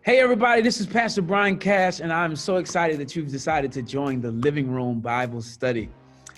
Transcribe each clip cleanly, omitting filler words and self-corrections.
Hey everybody, this is Pastor Brian Cash, and I'm so excited that you've decided to join the Living Room Bible Study.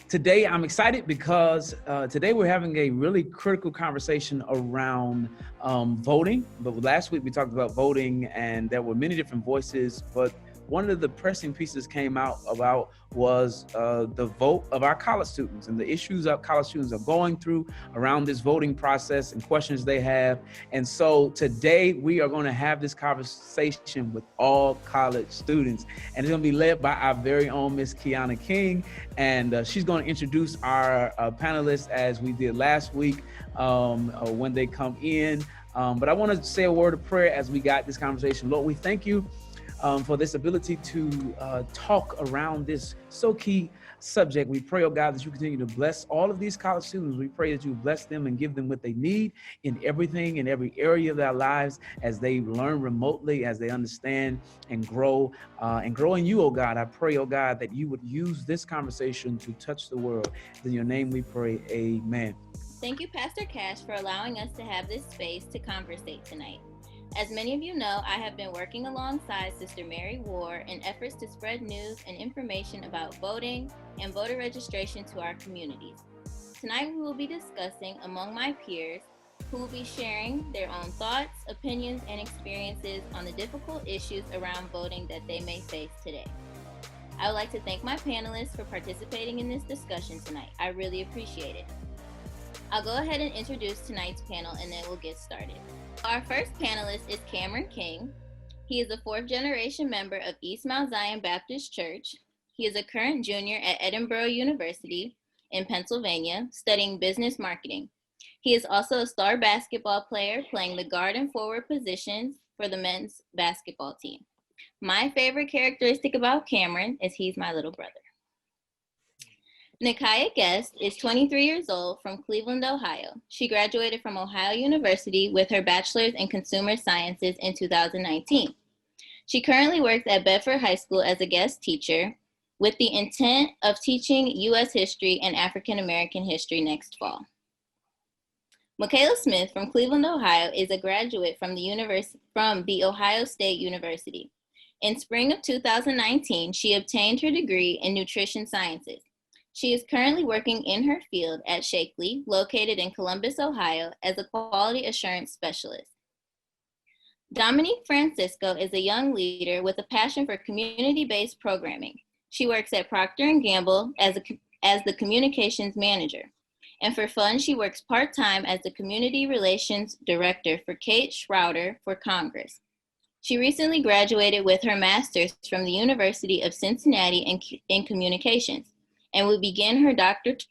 Today, I'm excited because today we're having a really critical conversation around voting. But last week we talked about voting, and there were many different voices, but one of the pressing pieces came out about was the vote of our college students and the issues that college students are going through around this voting process and questions they have. And so today we are going to have this conversation with all college students, and it's going to be led by our very own Miss Kiana King. And she's going to introduce our panelists as we did last week when they come in. But I want to say a word of prayer as we got this conversation. Lord, we thank you for this ability to talk around this so key subject. We pray, oh God, that you continue to bless all of these college students. We pray that you bless them and give them what they need in everything, in every area of their lives, as they learn remotely, as they understand and grow in you, oh God. I pray, oh God, that you would use this conversation to touch the world. In your name we pray, amen. Thank you, Pastor Cash, for allowing us to have this space to conversate tonight. As many of you know, I have been working alongside Sister Mary Ward in efforts to spread news and information about voting and voter registration to our communities. Tonight we will be discussing among my peers who will be sharing their own thoughts, opinions, and experiences on the difficult issues around voting that they may face today. I would like to thank my panelists for participating in this discussion tonight. I really appreciate it. I'll go ahead and introduce tonight's panel and then we'll get started. Our first panelist is Kameron King. He is a fourth-generation member of East Mount Zion Baptist Church. He is a current junior at Edinboro University in Pennsylvania, studying business marketing. He is also a star basketball player, playing the guard and forward positions for the men's basketball team. My favorite characteristic about Kameron is he's my little brother. Nikiyah Gest is 23 years old from Cleveland, Ohio. She graduated from Ohio University with her bachelor's in consumer sciences in 2019. She currently works at Bedford High School as a guest teacher with the intent of teaching U.S. history and African American history next fall. Makalia Smith from Cleveland, Ohio is a graduate from the Ohio State University. In spring of 2019, she obtained her degree in nutrition sciences. She is currently working in her field at 𝐏𝐿𝐻, located in Columbus, Ohio, as a quality assurance specialist. Dominique Francisco is a young leader with a passion for community-based programming. She works at Procter & Gamble as the communications manager. And for fun, she works part-time as the community relations director for 𝐘𝐻𝐿 for Congress. She recently graduated with her master's from the University of Cincinnati in communications, and will begin her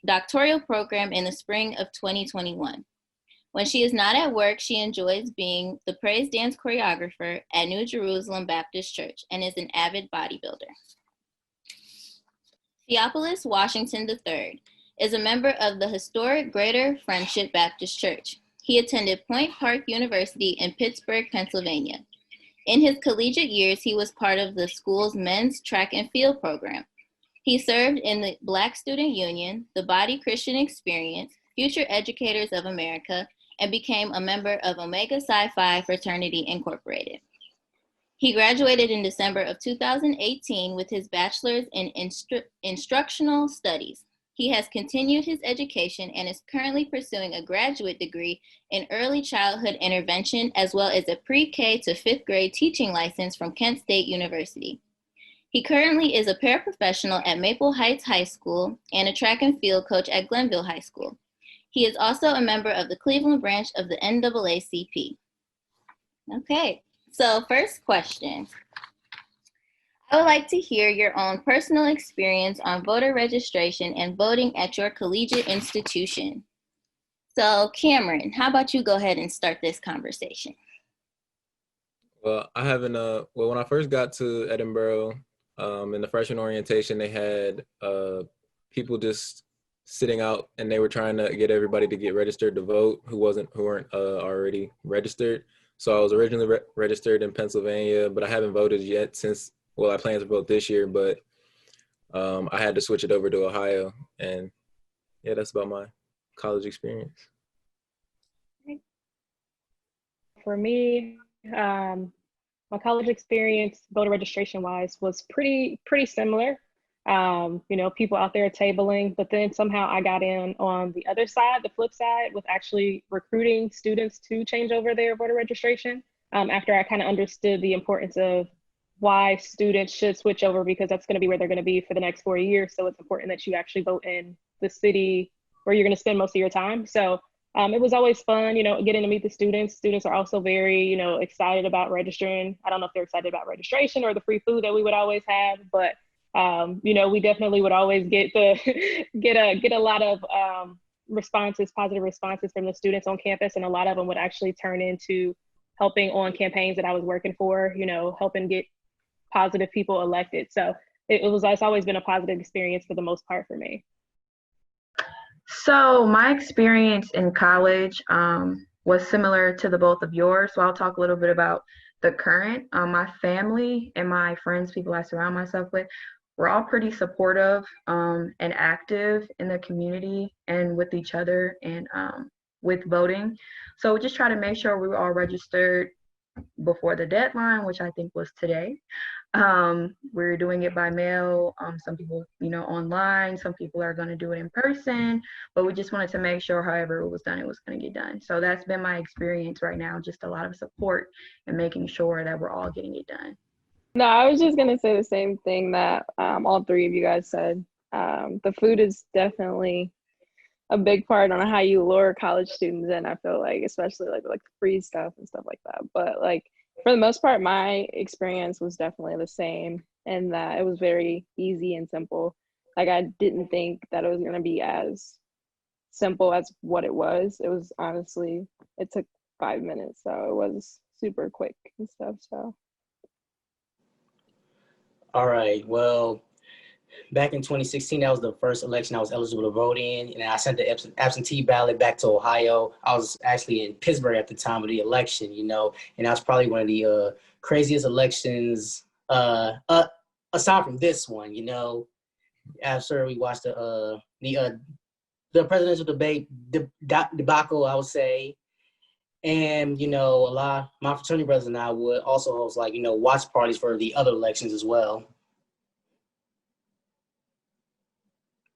doctoral program in the spring of 2021. When she is not at work, she enjoys being the praise dance choreographer at New Jerusalem Baptist Church and is an avid bodybuilder. Theopolis Washington III is a member of the historic Greater Friendship Baptist Church. He attended Point Park University in Pittsburgh, Pennsylvania. In his collegiate years, he was part of the school's men's track and field program. He served in the Black Student Union, the Body Christian Experience, Future Educators of America, and became a member of Omega Psi Phi Fraternity Incorporated. He graduated in December of 2018 with his bachelor's in instructional studies. He has continued his education and is currently pursuing a graduate degree in early childhood intervention, as well as a pre-K to fifth grade teaching license from Kent State University. He currently is a paraprofessional at Maple Heights High School and a track and field coach at Glenville High School. He is also a member of the Cleveland branch of the NAACP. Okay, so first question. I would like to hear your own personal experience on voter registration and voting at your collegiate institution. So Kameron, how about you go ahead and start this conversation? Well, I haven't, when I first got to Edinboro, in the freshman orientation, they had people just sitting out, and they were trying to get everybody to get registered to vote who weren't already registered. So I was originally registered in Pennsylvania, but I haven't voted yet since, well, I plan to vote this year, but I had to switch it over to Ohio. And yeah, that's about my college experience. For me, my college experience, voter registration wise, was pretty similar. You know, people out there tabling, but then somehow I got in on the other side, the flip side, with actually recruiting students to change over their voter registration. After I kind of understood the importance of why students should switch over, because that's going to be where they're going to be for the next 4 years. So it's important that you actually vote in the city where you're going to spend most of your time. So it was always fun, you know, getting to meet the students. Students are also very, you know, excited about registering. I don't know if they're excited about registration or the free food that we would always have, but you know, we definitely would always get a lot of responses, positive responses from the students on campus, and a lot of them would actually turn into helping on campaigns that I was working for, you know, helping get positive people elected. So it's always been a positive experience for the most part for me. So my experience in college was similar to the both of yours. So I'll talk a little bit about the current. My family and my friends, people I surround myself with, we're all pretty supportive and active in the community and with each other and with voting. So we just try to make sure we were all registered before the deadline, which I think was today. We're doing it by mail. Some people, you know, online. Some people are going to do it in person. But we just wanted to make sure, however it was done, it was going to get done. So that's been my experience right now. Just a lot of support and making sure that we're all getting it done. No, I was just going to say the same thing that all three of you guys said. The food is definitely a big part on how you lure college students in, I feel like, especially like free stuff and stuff like that. But like for the most part, my experience was definitely the same, and that it was very easy and simple. Like I didn't think that it was going to be as simple as what it was. It was honestly, it took 5 minutes, so it was super quick and stuff. So. All right, well, back in 2016, that was the first election I was eligible to vote in, and I sent the absentee ballot back to Ohio. I was actually in Pittsburgh at the time of the election, you know, and that was probably one of the craziest elections, aside from this one, you know. After we watched the presidential debate debacle, I would say, and, you know, a lot, my fraternity brothers and I would also host, like, you know, watch parties for the other elections as well.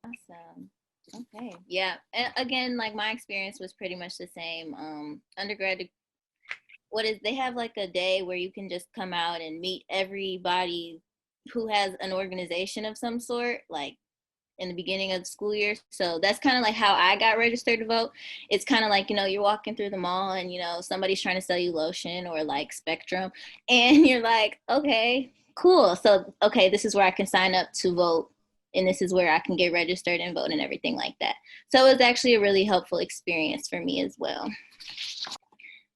Awesome. Okay. Yeah. Again, like my experience was pretty much the same. Undergrad, they have like a day where you can just come out and meet everybody who has an organization of some sort, like in the beginning of the school year. So that's kind of like how I got registered to vote. It's kind of like, you know, you're walking through the mall and, you know, somebody's trying to sell you lotion or like Spectrum, and you're like, okay, cool. So, okay, this is where I can sign up to vote, and this is where I can get registered and vote and everything like that. So it was actually a really helpful experience for me as well.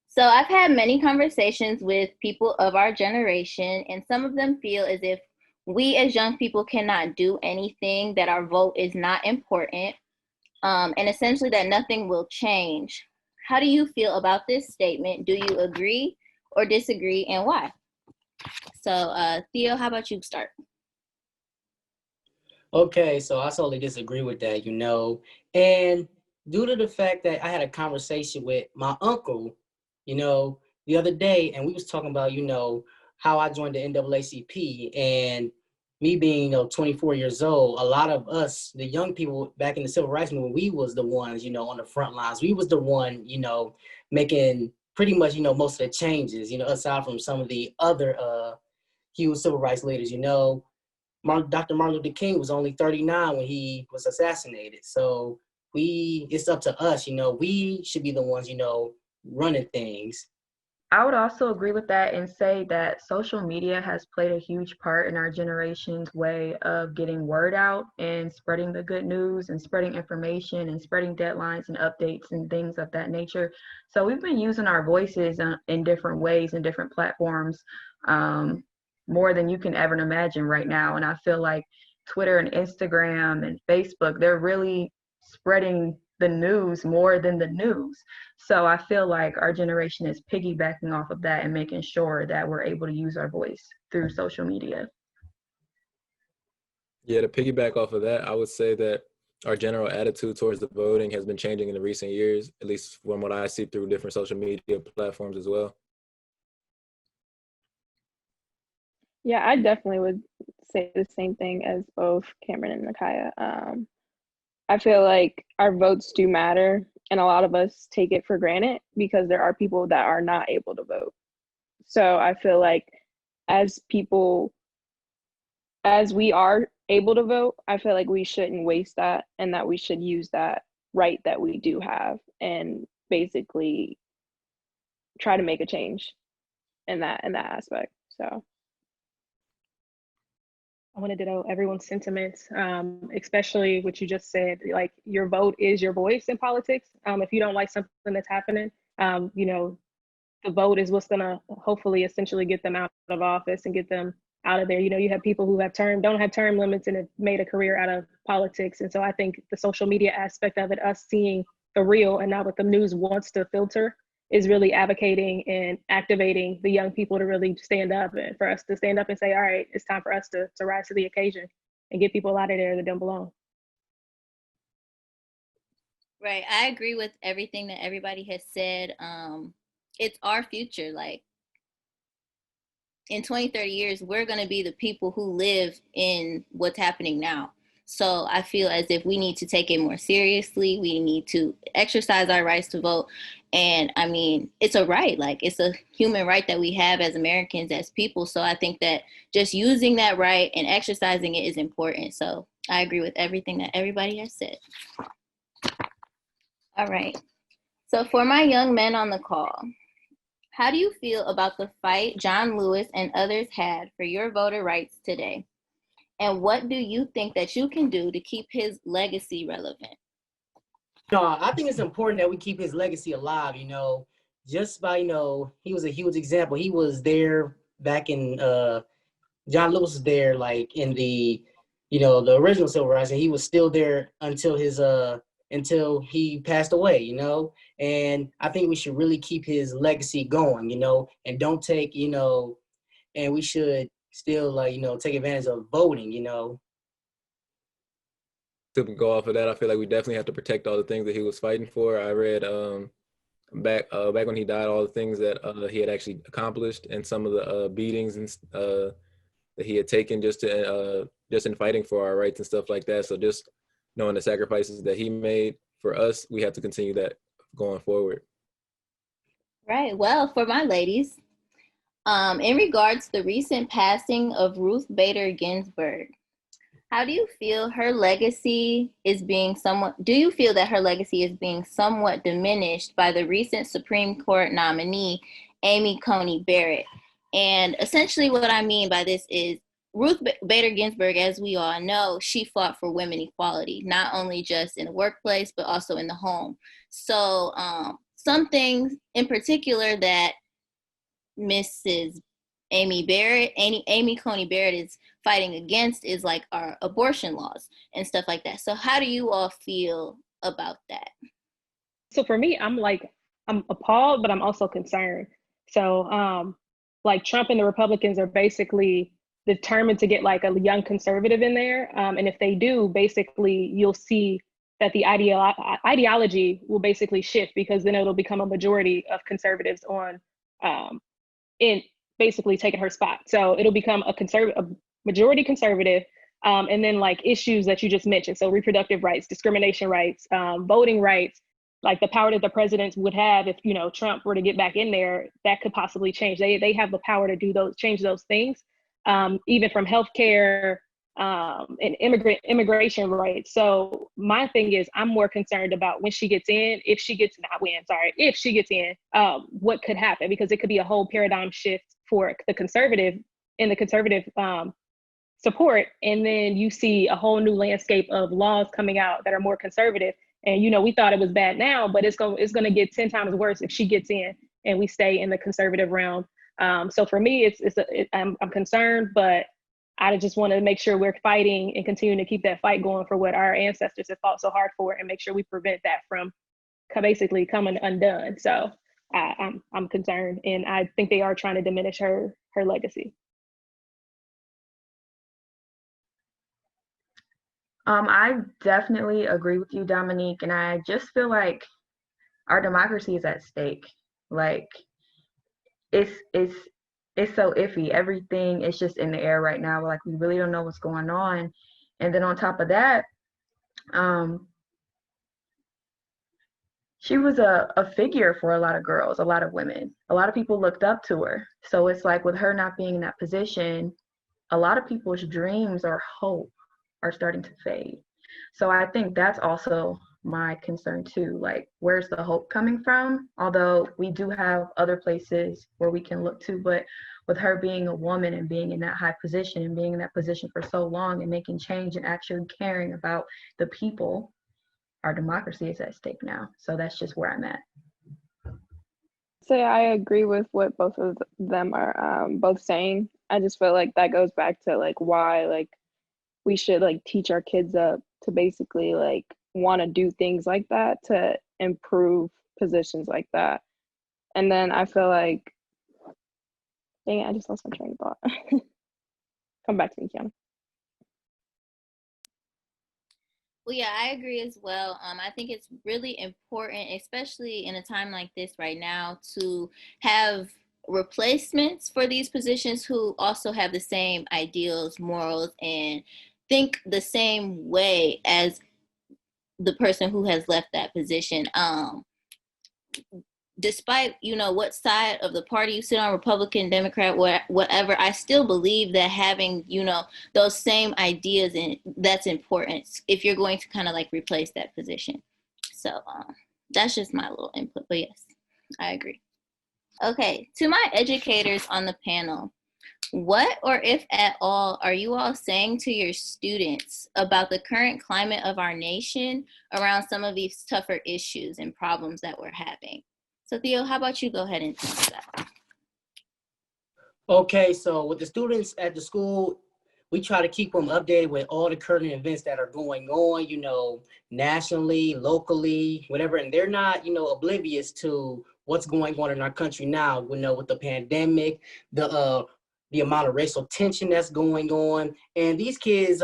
So I've had many conversations with people of our generation, and some of them feel as if we as young people cannot do anything, that our vote is not important, and essentially that nothing will change. How do you feel about this statement? Do you agree or disagree, and why? So Theo, how about you start? Okay, so I totally disagree with that, you know, and due to the fact that I had a conversation with my uncle, you know, the other day, and we was talking about, you know, how I joined the NAACP, and me being, you know, 24 years old, a lot of us, the young people back in the civil rights movement, we was the ones, you know, on the front lines. We was the one, you know, making pretty much, you know, most of the changes, you know, aside from some of the other huge civil rights leaders, you know. Dr. Martin Luther King was only 39 when he was assassinated. So it's up to us, you know, we should be the ones, you know, running things. I would also agree with that and say that social media has played a huge part in our generation's way of getting word out and spreading the good news and spreading information and spreading deadlines and updates and things of that nature. So we've been using our voices in different ways and different platforms, more than you can ever imagine right now. And I feel like Twitter and Instagram and Facebook, they're really spreading the news more than the news. So I feel like our generation is piggybacking off of that and making sure that we're able to use our voice through social media. Yeah, to piggyback off of that, I would say that our general attitude towards the voting has been changing in the recent years, at least from what I see through different social media platforms as well. Yeah, I definitely would say the same thing as both Kameron and Nikiyah. I feel like our votes do matter, and a lot of us take it for granted because there are people that are not able to vote. So I feel like as people, as we are able to vote, I feel like we shouldn't waste that and that we should use that right that we do have and basically try to make a change in that aspect. So I want to ditto everyone's sentiments, especially what you just said, like your vote is your voice in politics. If you don't like something that's happening, you know, the vote is what's gonna hopefully essentially get them out of office and get them out of there. You know, you have people who don't have term limits and have made a career out of politics. And so I think the social media aspect of it, us seeing the real and not what the news wants to filter, is really advocating and activating the young people to really stand up and for us to stand up and say, all right, it's time for us to rise to the occasion and get people out of there that don't belong. Right. I agree with everything that everybody has said. It's our future. Like in 20, 30 years, we're going to be the people who live in what's happening now. So I feel as if we need to take it more seriously. We need to exercise our rights to vote. And I mean, it's a right, like it's a human right that we have as Americans, as people. So I think that just using that right and exercising it is important. So I agree with everything that everybody has said. All right. So for my young men on the call, how do you feel about the fight John Lewis and others had for your voter rights today? And what do you think that you can do to keep his legacy relevant? No, I think it's important that we keep his legacy alive, you know, just by, you know, he was a huge example. He was there back in, John Lewis was there like in the, you know, the original civil rights, and he was still there until his, until he passed away, you know, and I think we should really keep his legacy going, you know, and don't take, you know, and we should still like, you know, take advantage of voting, you know. To go off of that, I feel like we definitely have to protect all the things that he was fighting for. I read back when he died, all the things that he had actually accomplished, and some of the beatings and that he had taken just in fighting for our rights and stuff like that. So just knowing the sacrifices that he made for us, we have to continue that going forward. Right. Well, for my ladies, in regards to the recent passing of Ruth Bader Ginsburg, how do you feel her legacy is being do you feel that her legacy is being somewhat diminished by the recent Supreme Court nominee, Amy Coney Barrett? And essentially what I mean by this is Ruth Bader Ginsburg, as we all know, she fought for women equality, not only just in the workplace, but also in the home. So some things in particular that Mrs. Amy Coney Barrett is fighting against is like our abortion laws and stuff like that. So how do you all feel about that? So for me, I'm appalled, but I'm also concerned. So like Trump and the Republicans are basically determined to get like a young conservative in there. And if they do, basically you'll see that the ideology will basically shift, because then it'll become a majority of conservatives on in basically taking her spot. So it'll become a majority conservative, and then like issues that you just mentioned. So reproductive rights, discrimination rights, voting rights, like the power that the presidents would have if, you know, Trump were to get back in there, that could possibly change. They have the power to change those things, even from healthcare and immigration rights. So my thing is, I'm more concerned about when she gets in, if she gets in, what could happen, because it could be a whole paradigm shift for the conservative support. And then you see a whole new landscape of laws coming out that are more conservative. And, you know, we thought it was bad now, but it's going to get 10 times worse if she gets in and we stay in the conservative realm. So for me, I'm concerned, but I just want to make sure we're fighting and continuing to keep that fight going for what our ancestors have fought so hard for, and make sure we prevent that from basically coming undone. So I'm concerned, and I think they are trying to diminish her legacy. I definitely agree with you, Dominique, and I just feel like our democracy is at stake. Like it's it's so iffy. Everything is just in the air right now. Like, we really don't know what's going on. And then on top of that, she was a figure for a lot of girls, a lot of women. A lot of people looked up to her. So it's like, with her not being in that position, a lot of people's dreams or hope are starting to fade. So I think that's also my concern too. Like, where's the hope coming from? Although we do have other places where we can look to, but with her being a woman and being in that high position and being in that position for so long and making change and actually caring about the people, our democracy is at stake now. So that's just where I'm at. So yeah, I agree with what both of them are both saying. I just feel like that goes back to like why like we should like teach our kids up to basically like want to do things like that to improve positions like that. And then I feel like, dang it, I just lost my train of thought. Come back to me, Kiana. Well, yeah, I agree as well. I think it's really important, especially in a time like this right now, to have replacements for these positions who also have the same ideals, morals, and think the same way as the person who has left that position. Despite, you know, what side of the party you sit on, Republican, Democrat, whatever, I still believe that having, you know, those same ideas, and that's important if you're going to kind of like replace that position. So that's just my little input, but yes, I agree. Okay, to my educators on the panel, what or if at all are you all saying to your students about the current climate of our nation around some of these tougher issues and problems that we're having? So Theo, how about you go ahead and answer that? Okay, so with the students at the school, we try to keep them updated with all the current events that are going on, you know, nationally, locally, whatever. And they're not, you know, oblivious to what's going on in our country now, you know, with the pandemic, the amount of racial tension that's going on. And these kids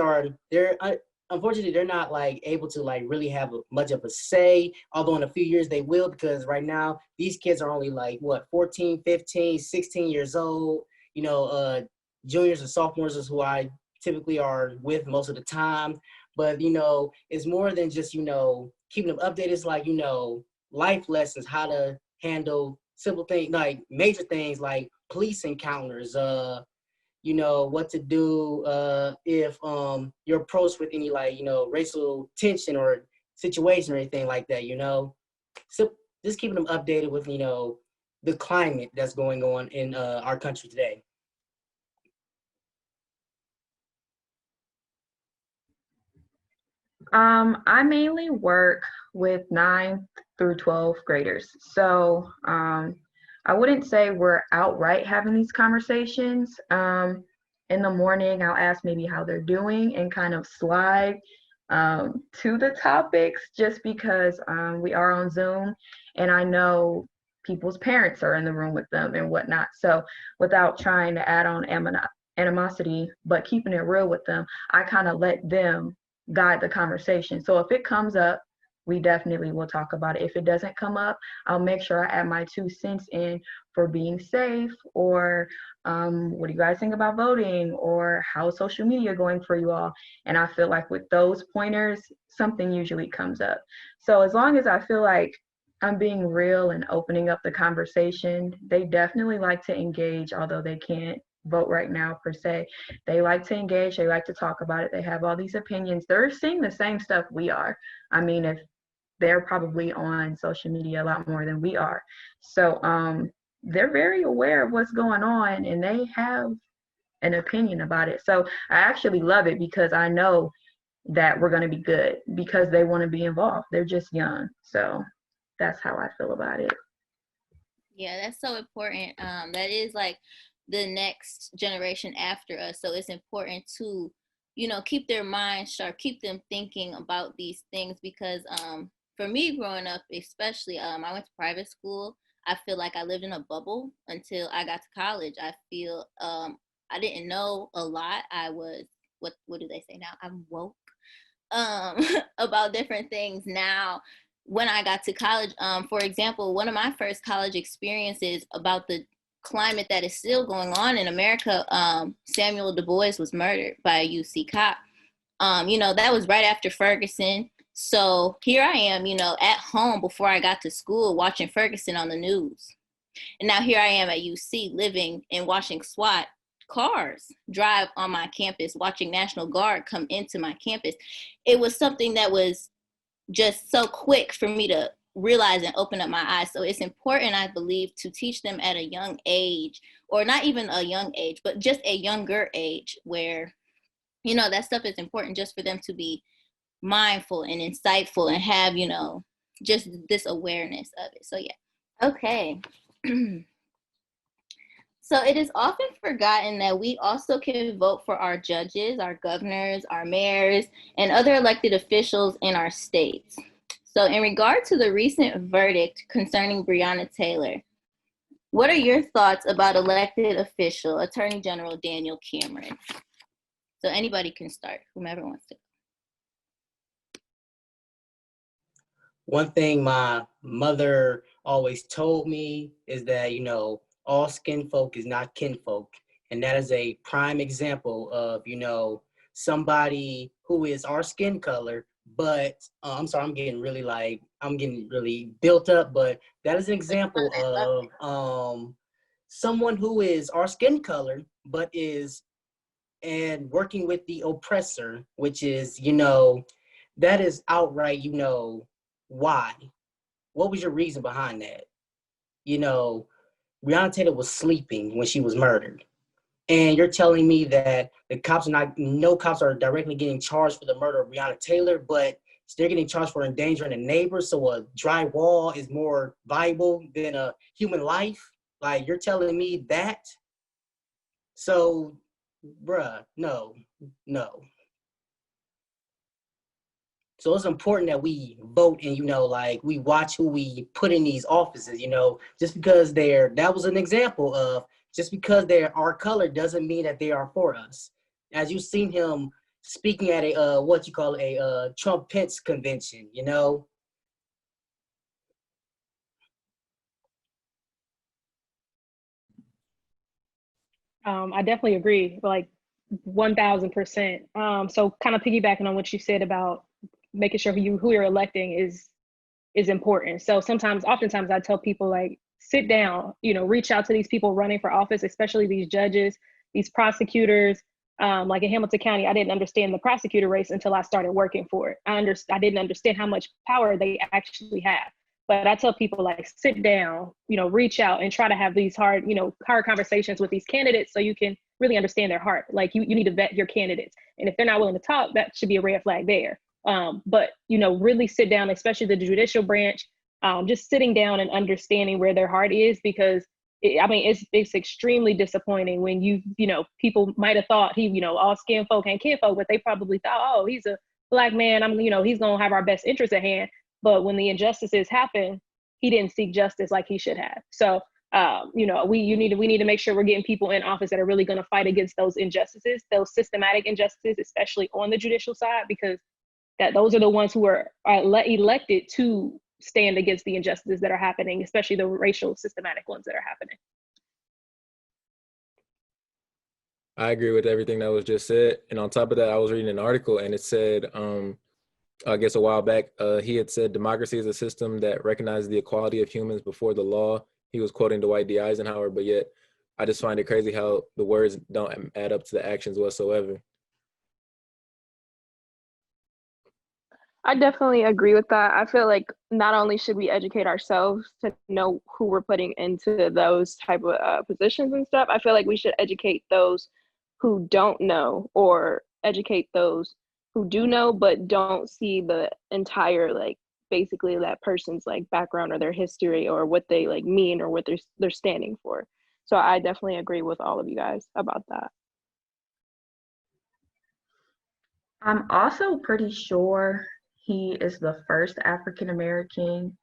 unfortunately, they're not like able to like really have much of a say, although in a few years they will, because right now these kids are only like what, 14, 15, 16 years old. You know, juniors and sophomores is who I typically are with most of the time. But, you know, it's more than just, you know, keeping them updated. It's like, you know, life lessons, how to handle simple things, like major things like police encounters, you know, what to do if you're approached with any like, you know, racial tension or situation or anything like that, you know. So just keeping them updated with, you know, the climate that's going on in our country today. I mainly work with 9th through 12th graders. So I wouldn't say we're outright having these conversations. In the morning, I'll ask maybe how they're doing and kind of slide to the topics just because we are on Zoom and I know people's parents are in the room with them and whatnot. So without trying to add on animosity, but keeping it real with them, I kind of let them guide the conversation. So if it comes up, we definitely will talk about it. If it doesn't come up, I'll make sure I add my 2 cents in for being safe, or what do you guys think about voting, or how's social media going for you all? And I feel like with those pointers, something usually comes up. So as long as I feel like I'm being real and opening up the conversation, they definitely like to engage, although they can't vote right now per se. They like to engage, they like to talk about it, they have all these opinions. They're seeing the same stuff we are. I mean, if they're probably on social media a lot more than we are. So they're very aware of what's going on and they have an opinion about it. So I actually love it because I know that we're going to be good because they want to be involved. They're just young. So that's how I feel about it. Yeah, that's so important. That is like the next generation after us. So it's important to, you know, keep their minds sharp, keep them thinking about these things because for me growing up, especially, I went to private school. I feel like I lived in a bubble until I got to college. I feel I didn't know a lot. I was, what do they say now? I'm woke about different things now. When I got to college, for example, one of my first college experiences about the climate that is still going on in America. Samuel Du Bois was murdered by a UC cop. That was right after Ferguson. So here I am, at home before I got to school watching Ferguson on the news. And now here I am at UC living and watching SWAT cars drive on my campus, watching National Guard come into my campus. It was something that was just so quick for me to realize and open up my eyes. So it's important, I believe, to teach them at a young age, or not even a young age, but just a younger age where, that stuff is important just for them to be mindful and insightful and have, just this awareness of it. So yeah. Okay. So it is often forgotten that we also can vote for our judges, our governors, our mayors, and other elected officials in our states. So in regard to the recent verdict concerning Breonna Taylor, what are your thoughts about elected official, Attorney General Daniel Cameron? So anybody can start, whomever wants to. One thing my mother always told me is that, all skin folk is not kinfolk. And that is a prime example of, somebody who is our skin color, but I'm sorry, I'm getting really built up, but that is an example of someone who is our skin color, but is and working with the oppressor, which is, that is outright, why? What was your reason behind that? Breonna Taylor was sleeping when she was murdered. And you're telling me that no cops are directly getting charged for the murder of Breonna Taylor, but they're getting charged for endangering a neighbor. So a dry wall is more valuable than a human life. Like, you're telling me that? So, bruh, no. So it's important that we vote and, we watch who we put in these offices, just because that was an example of, just because they're our color doesn't mean that they are for us. As you've seen him speaking at a Trump-Pence convention, I definitely agree, like 1000%. So kind of piggybacking on what you said about making sure who you're electing is important. So oftentimes I tell people, like, sit down, reach out to these people running for office, especially these judges, these prosecutors. Like in Hamilton County, I didn't understand the prosecutor race until I started working for it. I didn't understand how much power they actually have. But I tell people, like, sit down, reach out and try to have these hard conversations with these candidates so you can really understand their heart. Like, you need to vet your candidates. And if they're not willing to talk, that should be a red flag there. But, really sit down, especially the judicial branch, just sitting down and understanding where their heart is, because it's extremely disappointing when people might have thought all skin folk and kinfolk, but they probably thought, oh, he's a Black man, he's going to have our best interests at hand. But when the injustices happen, he didn't seek justice like he should have. So, we need to make sure we're getting people in office that are really going to fight against those injustices, those systematic injustices, especially on the judicial side, because those are the ones who are elected to stand against the injustices that are happening, especially the racial systematic ones that are happening. I agree with everything that was just said. And on top of that, I was reading an article and it said, I guess a while back, he had said democracy is a system that recognizes the equality of humans before the law. He was quoting Dwight D. Eisenhower, but yet I just find it crazy how the words don't add up to the actions whatsoever. I definitely agree with that. I feel like not only should we educate ourselves to know who we're putting into those type of positions and stuff, I feel like we should educate those who don't know, or educate those who do know but don't see the entire, like, basically that person's like background or their history or what they like mean or what they're standing for. So I definitely agree with all of you guys about that. I'm also pretty sure he is the first African-American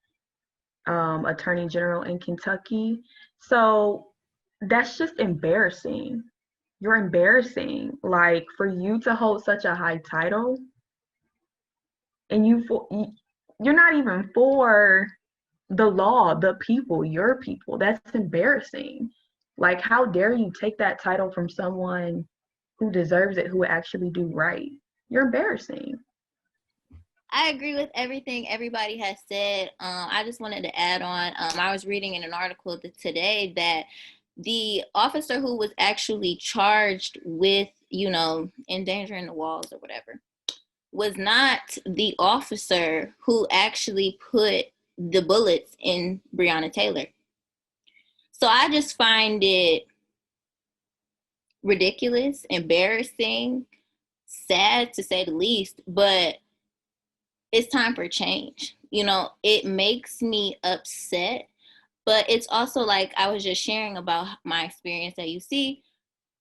attorney general in Kentucky. So that's just embarrassing. You're embarrassing. Like, for you to hold such a high title and you're not even for the law, the people, your people. That's embarrassing. Like, how dare you take that title from someone who deserves it, who would actually do right? You're embarrassing. I agree with everything everybody has said. I just wanted to add on. I was reading in an article today that the officer who was actually charged with, endangering the walls or whatever, was not the officer who actually put the bullets in Breonna Taylor. So I just find it ridiculous, embarrassing, sad to say the least, but it's time for change. It makes me upset, but it's also like I was just sharing about my experience at UC.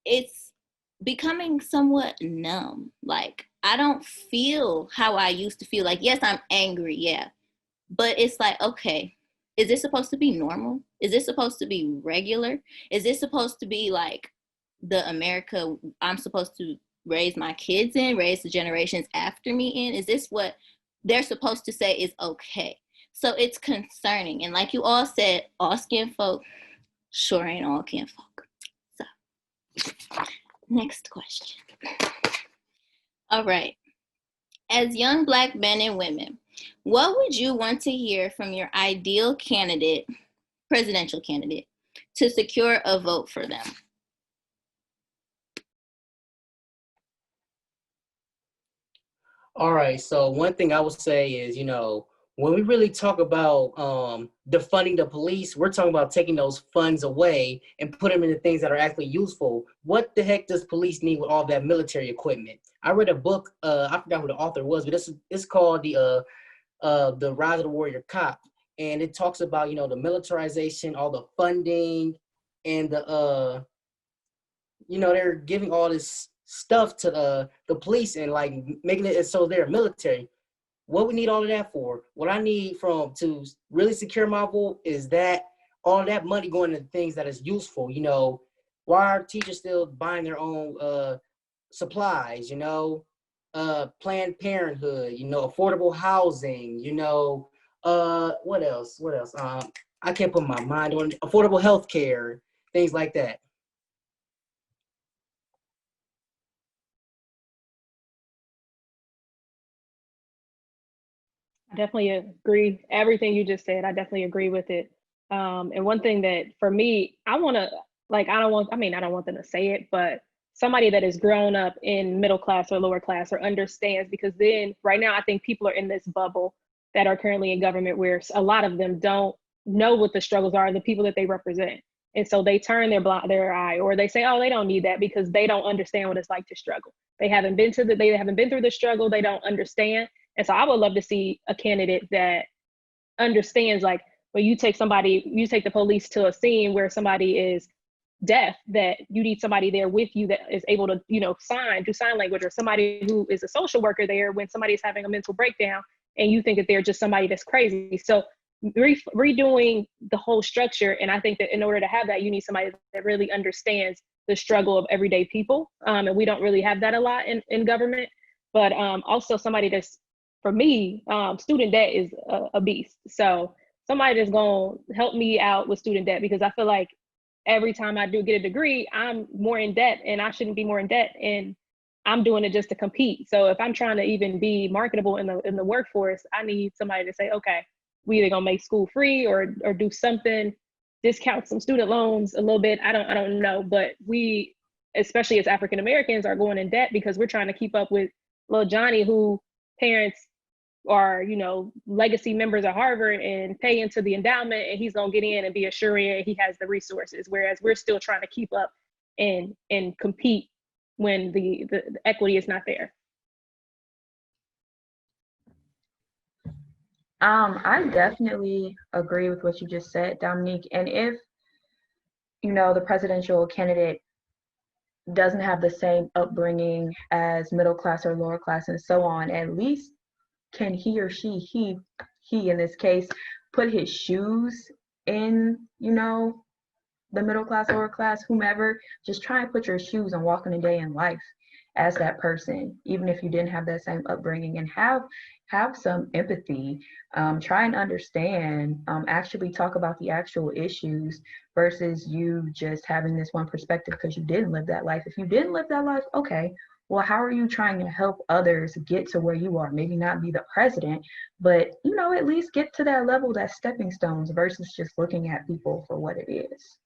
It's becoming somewhat numb. Like, I don't feel how I used to feel. Like, yes, I'm angry, yeah. But it's like, okay, is this supposed to be normal? Is this supposed to be regular? Is this supposed to be like the America I'm supposed to raise my kids in, raise the generations after me in? Is this what they're supposed to say is okay? So it's concerning. And like you all said, all skin folk sure ain't all kin folk. So next question. All right. As young Black men and women, what would you want to hear from your ideal candidate, presidential candidate, to secure a vote for them? All right, so one thing I would say is, when we really talk about defunding the police, we're talking about taking those funds away and put them into things that are actually useful. What the heck does police need with all that military equipment? I read a book, I forgot who the author was, but it's called The Rise of the Warrior Cop. And it talks about, the militarization, all the funding, and they're giving all this stuff to the police and like making it so they're military. What we need all of that for? What I need to really secure my vote is that all of that money going to things that is useful. Why are teachers still buying their own supplies? Planned Parenthood. Affordable housing. What else? I can't put my mind on affordable health care, things like that. I definitely agree. Everything you just said, I definitely agree with it. And one thing that for me, I don't want them to say it, but somebody that has grown up in middle class or lower class or understands, because then right now I think people are in this bubble that are currently in government where a lot of them don't know what the struggles are, the people that they represent. And so they turn their eye, or they say, oh, they don't need that because they don't understand what it's like to struggle. They haven't been through the struggle. They don't understand. And so I would love to see a candidate that understands, like, when you take the police to a scene where somebody is deaf, that you need somebody there with you that is able to, do sign language, or somebody who is a social worker there when somebody is having a mental breakdown and you think that they're just somebody that's crazy. So redoing the whole structure. And I think that in order to have that, you need somebody that really understands the struggle of everyday people. And we don't really have that a lot in government, but also somebody that's, for me, student debt is a beast. So somebody that's going to help me out with student debt, because I feel like every time I do get a degree, I'm more in debt, and I shouldn't be more in debt. And I'm doing it just to compete. So if I'm trying to even be marketable in the workforce, I need somebody to say, okay, we either gonna make school free or do something, discount some student loans a little bit. I don't know, but we, especially as African Americans, are going in debt because we're trying to keep up with little Johnny, who parents are, legacy members of Harvard and pay into the endowment, and he's gonna get in and be assured he has the resources, whereas we're still trying to keep up and compete when the equity is not there. I definitely agree with what you just said, Dominique. And if, the presidential candidate doesn't have the same upbringing as middle class or lower class and so on, at least can he or she, he in this case, put his shoes in, the middle class, lower class, whomever. Just try and put your shoes and walk in a day in life as that person, even if you didn't have that same upbringing, and have some empathy. Try and understand, actually talk about the actual issues versus you just having this one perspective because you didn't live that life. If you didn't live that life, okay, well, how are you trying to help others get to where you are? Maybe not be the president, but, you know, at least get to that level, that stepping stones, versus just looking at people for what it is.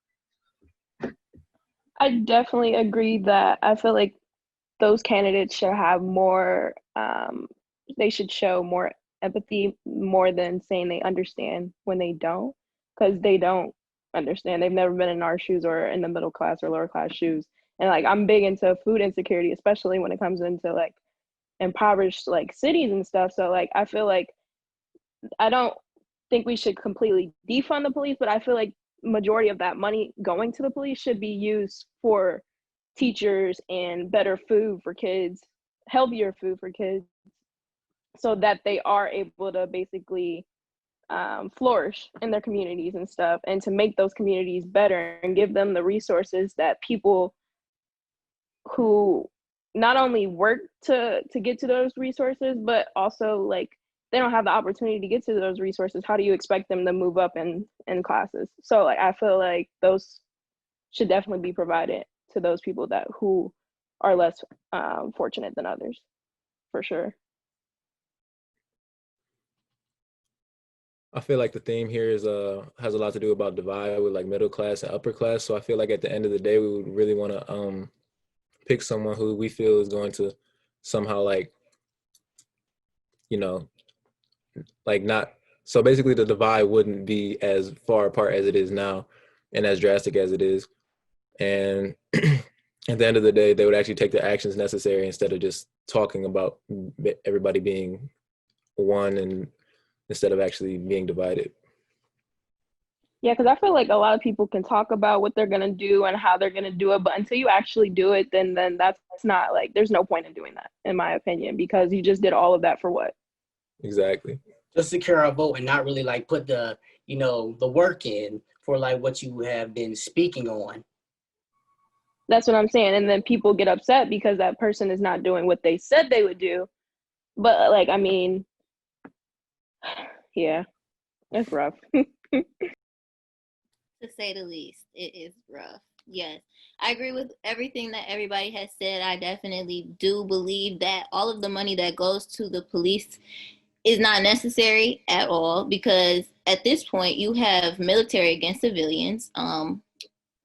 I definitely agree that I feel like those candidates should have more, they should show more empathy more than saying they understand when they don't, because they don't understand. They've never been in our shoes or in the middle class or lower class shoes. And like, I'm big into food insecurity, especially when it comes into like impoverished like cities and stuff. So like, I feel like I don't think we should completely defund the police, but I feel like majority of that money going to the police should be used for teachers and better food for kids, healthier food for kids, so that they are able to basically flourish in their communities and stuff, and to make those communities better and give them the resources that people who not only work to get to those resources, but also like they don't have the opportunity to get to those resources. How do you expect them to move up in classes? So like, I feel like those should definitely be provided to those people that who are less fortunate than others, for sure. I feel like the theme here is has a lot to do about divide with like middle class and upper class. So I feel like at the end of the day, we would really want to pick someone who we feel is going to somehow like, you know, like not, so basically the divide wouldn't be as far apart as it is now and as drastic as it is. And at the end of the day, they would actually take the actions necessary instead of just talking about everybody being one, and instead of actually being divided. Yeah, because I feel like a lot of people can talk about what they're going to do and how they're going to do it, but until you actually do it, then that's not like, there's no point in doing that, in my opinion, because you just did all of that for what? Exactly. Just secure a vote and not really like put the, you know, the work in for like what you have been speaking on. That's what I'm saying. And then people get upset because that person is not doing what they said they would do. But like, I mean, yeah, it's rough. To say the least, it is rough. Yes, I agree with everything that everybody has said. I definitely do believe that all of the money that goes to the police is not necessary at all, because at this point you have military against civilians.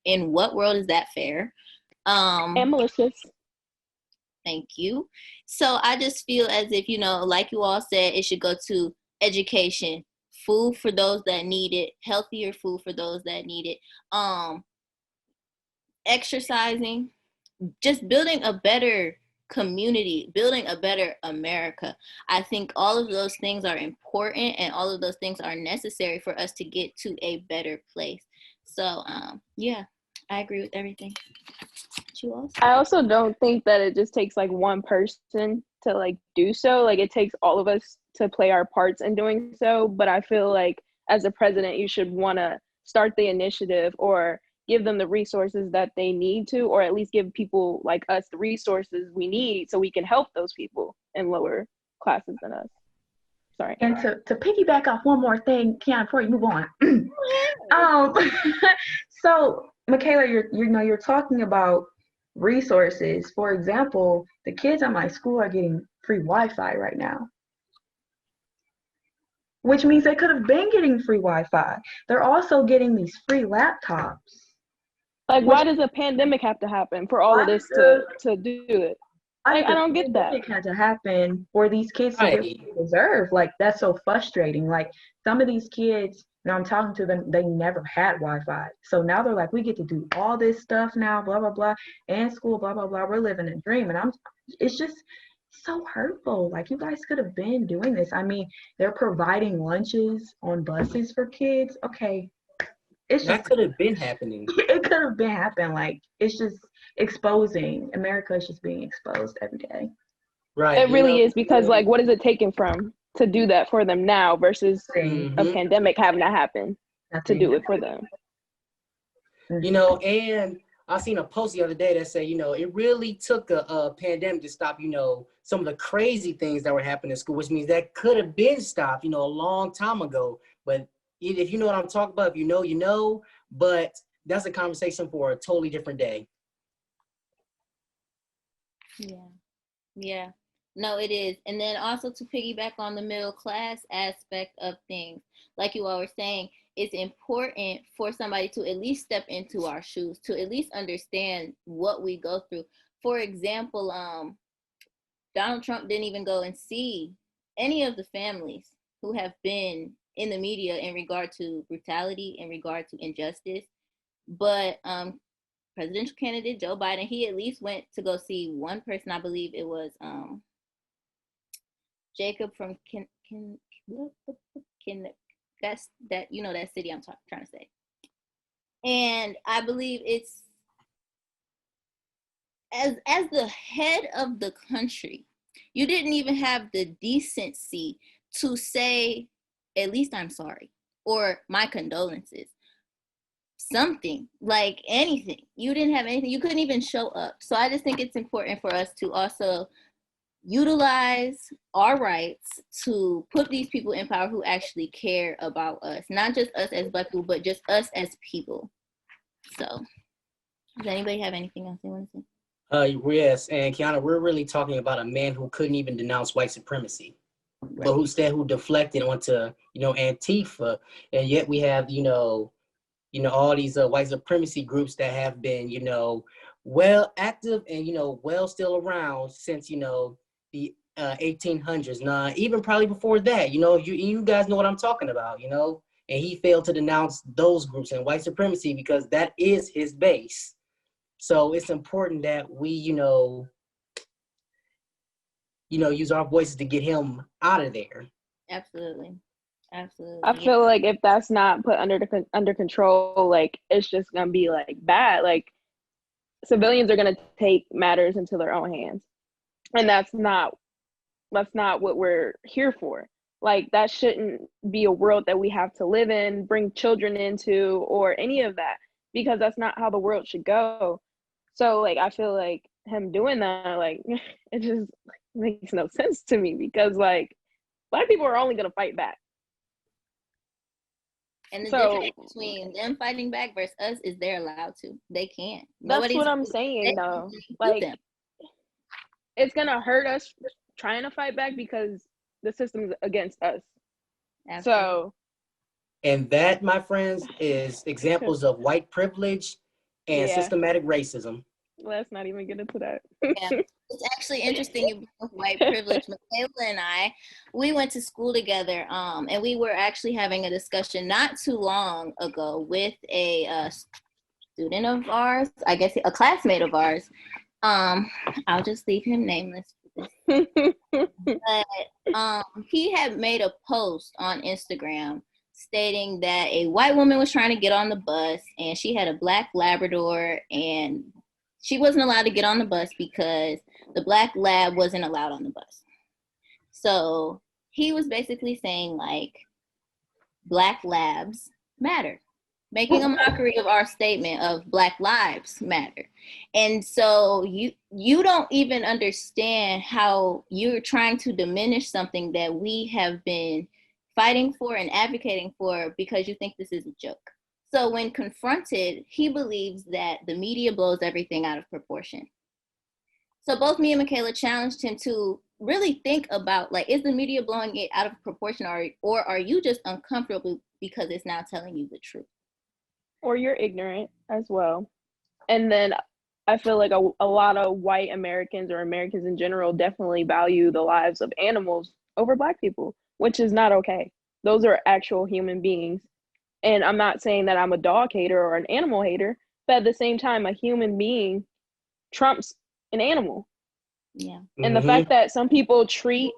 In what world is that fair? And malicious. Thank you. So I just feel as if, you know, like you all said, it should go to education, food for those that need it, healthier food for those that need it, exercising, just building a better community, building a better America. I think all of those things are important and all of those things are necessary for us to get to a better place. So yeah, I agree with everything. I also don't think that it just takes like one person to like do so. Like it takes all of us to play our parts in doing so. But I feel like as a president, you should want to start the initiative or give them the resources that they need to, or at least give people like us the resources we need so we can help those people in lower classes than us. Sorry. And to piggyback off one more thing, Kiana, before you move on. So Makalia, you're talking about resources. For example, the kids at my school are getting free Wi-Fi right now, which means they could have been getting free Wi-Fi. They're also getting these free laptops. Like, why does a pandemic have to happen for all of this to do it? I don't get that. It had to happen for these kids to get what they deserve. Like, that's so frustrating. Like, some of these kids, now I'm talking to them, they never had Wi-Fi. So now they're like, we get to do all this stuff now, blah, blah, blah, and school, blah, blah, blah. We're living a dream. And it's just so hurtful. Like, you guys could have been doing this. I mean, they're providing lunches on buses for kids. Okay. That could have been happening. It could have been happening. Like, it's just exposing. America is just being exposed every day. Right. It really is, because like, what is it taken from to do that for them now versus a pandemic having to happen to do it for them? You know, and I seen a post the other day that said, you know, it really took a pandemic to stop, you know, some of the crazy things that were happening in school, which means that could have been stopped, you know, a long time ago. But if you know what I'm talking about, if you know, you know. But that's a conversation for a totally different day. Yeah. Yeah. No, it is. And then also to piggyback on the middle class aspect of things, like you all were saying, it's important for somebody to at least step into our shoes, to at least understand what we go through. For example, Donald Trump didn't even go and see any of the families who have been in the media in regard to brutality, in regard to injustice. But presidential candidate Joe Biden, he at least went to go see one person. I believe it was Jacob from that's that, you know, that city I'm trying to say. And I believe it's as the head of the country, you didn't even have the decency to say, at least I'm sorry, or my condolences. Something, like anything. You didn't have anything. You couldn't even show up. So I just think it's important for us to also utilize our rights to put these people in power who actually care about us, not just us as Black people, but just us as people. So does anybody have anything else they want to say? Yes, and Kiana, we're really talking about a man who couldn't even denounce white supremacy, right, but who deflected onto, you know, Antifa, and yet we have, you know, all these white supremacy groups that have been, you know, well active and, you know, well still around since, you know, the 1800s. Now, even probably before that, you know, you guys know what I'm talking about, you know, and he failed to denounce those groups and white supremacy because that is his base. So it's important that we, you know, use our voices to get him out of there. Absolutely. Absolutely. I feel like if that's not put under control, like it's just gonna be like bad. Like civilians are gonna take matters into their own hands, and that's not what we're here for. Like that shouldn't be a world that we have to live in, bring children into, or any of that, because that's not how the world should go. So like I feel like him doing that, like it just makes no sense to me, because like Black people are only gonna fight back. And the difference between them fighting back versus us is they're allowed to. They can't. That's what I'm saying, though. Like, it's gonna hurt us trying to fight back because the system's against us. Absolutely. So, and that, my friends, is examples of white privilege and systematic racism. Let's not even get into that. Yeah. It's actually interesting you bring up white privilege. Makalia and we went to school together, and we were actually having a discussion not too long ago with a student of ours, I guess a classmate of ours. I'll just leave him nameless. But he had made a post on Instagram stating that a white woman was trying to get on the bus, and she had a Black Labrador, and she wasn't allowed to get on the bus because the Black lab wasn't allowed on the bus. So he was basically saying, like, Black labs matter, making a mockery of our statement of Black lives matter. And so you don't even understand how you're trying to diminish something that we have been fighting for and advocating for because you think this is a joke. So when confronted, he believes that the media blows everything out of proportion. So both me and Makalia challenged him to really think about, like, is the media blowing it out of proportion, or are you just uncomfortable because it's now telling you the truth? Or you're ignorant as well. And then I feel like a lot of white Americans or Americans in general definitely value the lives of animals over Black people, which is not okay. Those are actual human beings. And I'm not saying that I'm a dog hater or an animal hater, but at the same time, a human being trumps an animal. Yeah. And the fact that some people treat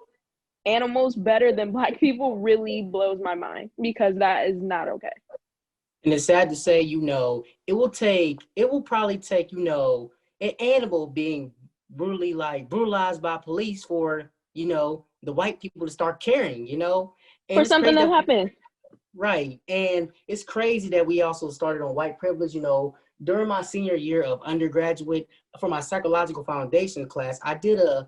animals better than Black people really blows my mind, because that is not okay. And it's sad to say, you know, it will probably take, you know, an animal being brutalized by police for, you know, the white people to start caring, you know. And for something that happened. Right. And it's crazy that we also started on white privilege. You know, during my senior year of undergraduate, for my psychological foundation class, I did a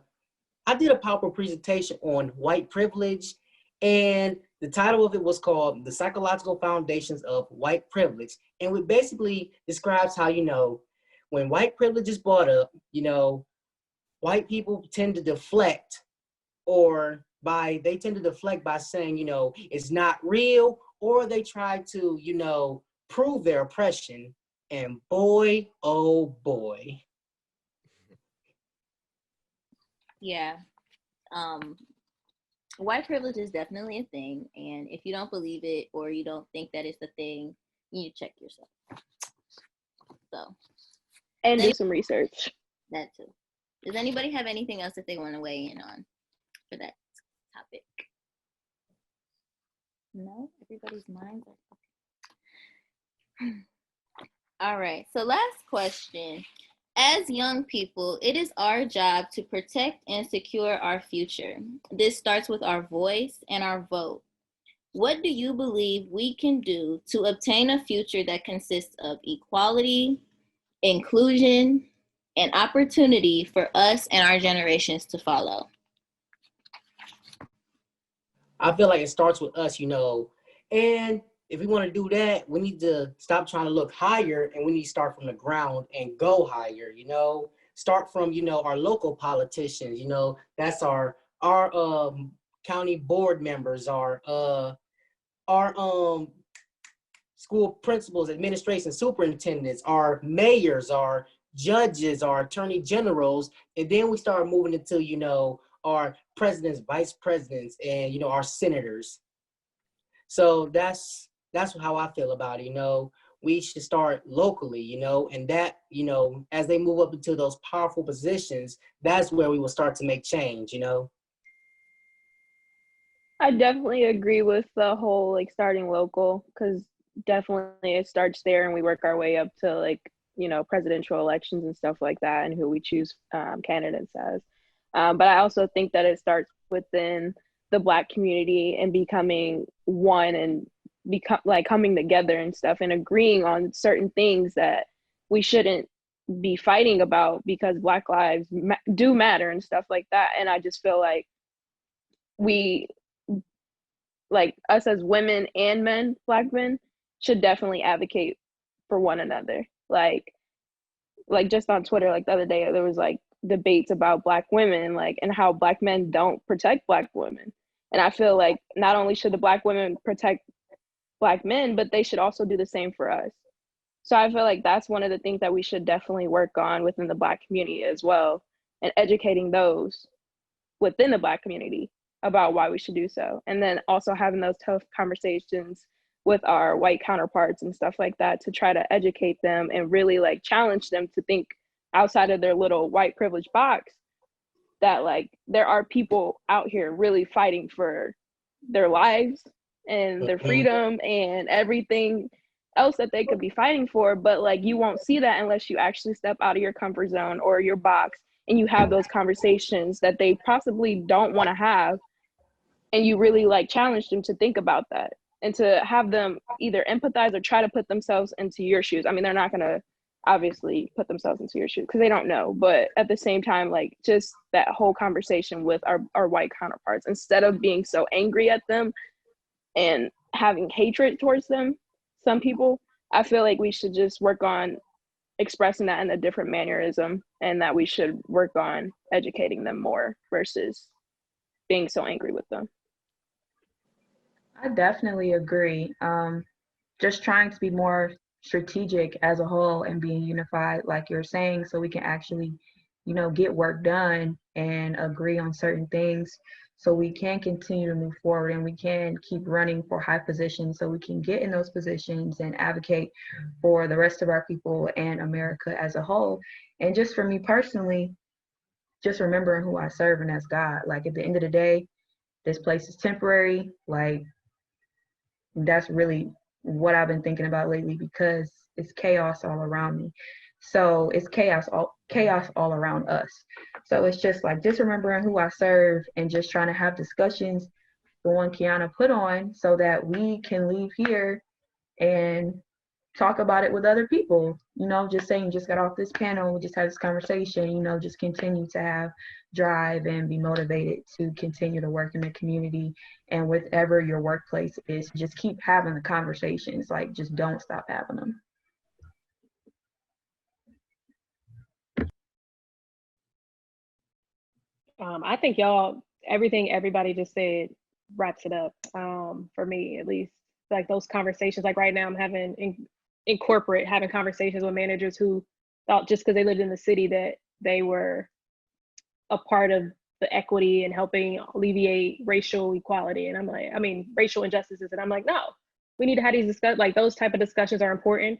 PowerPoint presentation on white privilege. And The title of it was called The Psychological Foundations of White Privilege. And it basically describes how, when white privilege is brought up, white people tend to deflect by saying, it's not real, or they try to, prove their oppression. And boy, oh boy. Yeah. White privilege is definitely a thing. And if you don't believe it or you don't think that it's a thing, you need to check yourself. So. And do some research. That too. Does anybody have anything else that they want to weigh in on for that topic? No? Everybody's minds are okay. All right. So last question. As young people, it is our job to protect and secure our future. This starts with our voice and our vote. What do you believe we can do to obtain a future that consists of equality, inclusion, and opportunity for us and our generations to follow? I feel like it starts with us, and if we want to do that, we need to stop trying to look higher, and we need to start from the ground and go higher, start from, our local politicians, that's our county board members, our school principals, administration superintendents, our mayors, our judges, our attorney generals, and then we start moving into, our presidents, vice presidents, and, our senators. So that's how I feel about it, we should start locally, and that, as they move up into those powerful positions, that's where we will start to make change, I definitely agree with the whole starting local, because definitely it starts there and we work our way up to presidential elections and stuff like that, and who we choose candidates as. But I also think that it starts within the Black community and becoming one and coming together and stuff and agreeing on certain things that we shouldn't be fighting about, because Black lives do matter and stuff like that. And I just feel like we, us as women and men, Black men, should definitely advocate for one another. Like just on Twitter, the other day, there was debates about Black women, and how Black men don't protect Black women. And I feel like not only should the Black women protect Black men, but they should also do the same for us. So I feel like that's one of the things that we should definitely work on within the Black community as well, and educating those within the Black community about why we should do so. And then also having those tough conversations with our white counterparts and stuff like that to try to educate them and really challenge them to think outside of their little white privilege box, that there are people out here really fighting for their lives and their freedom and everything else that they could be fighting for. But you won't see that unless you actually step out of your comfort zone or your box and you have those conversations that they possibly don't want to have, and you really challenge them to think about that and to have them either empathize or try to put themselves into your shoes. I mean, they're not going to obviously put themselves into your shoes because they don't know, but at the same time, just that whole conversation with our white counterparts, instead of being so angry at them and having hatred towards them, some people, I feel like we should just work on expressing that in a different mannerism, and that we should work on educating them more versus being so angry with them. I definitely agree. Just trying to be more strategic as a whole and being unified, like you're saying, so we can actually, get work done and agree on certain things, so we can continue to move forward and we can keep running for high positions, so we can get in those positions and advocate for the rest of our people and America as a whole. And just for me personally, just remembering who I serve and that's God. At the end of the day, this place is temporary. That's really what I've been thinking about lately, because it's chaos all around me. So it's chaos all around us. So it's just remembering who I serve and just trying to have discussions, the one Kiana put on, so that we can leave here and talk about it with other people, you know, just saying, just got off this panel, we just had this conversation, you know, just continue to have drive and be motivated to continue to work in the community. And whatever your workplace is, just keep having the conversations, like just don't stop having them. I think y'all, everything everybody just said wraps it up, for me at least. Like those conversations, like right now I'm having in corporate, having conversations with managers who thought just because they lived in the city that they were a part of the equity and helping alleviate racial equality. And I'm like, I mean, racial injustices. And I'm like, no, we need to have these discussions. Like those type of discussions are important.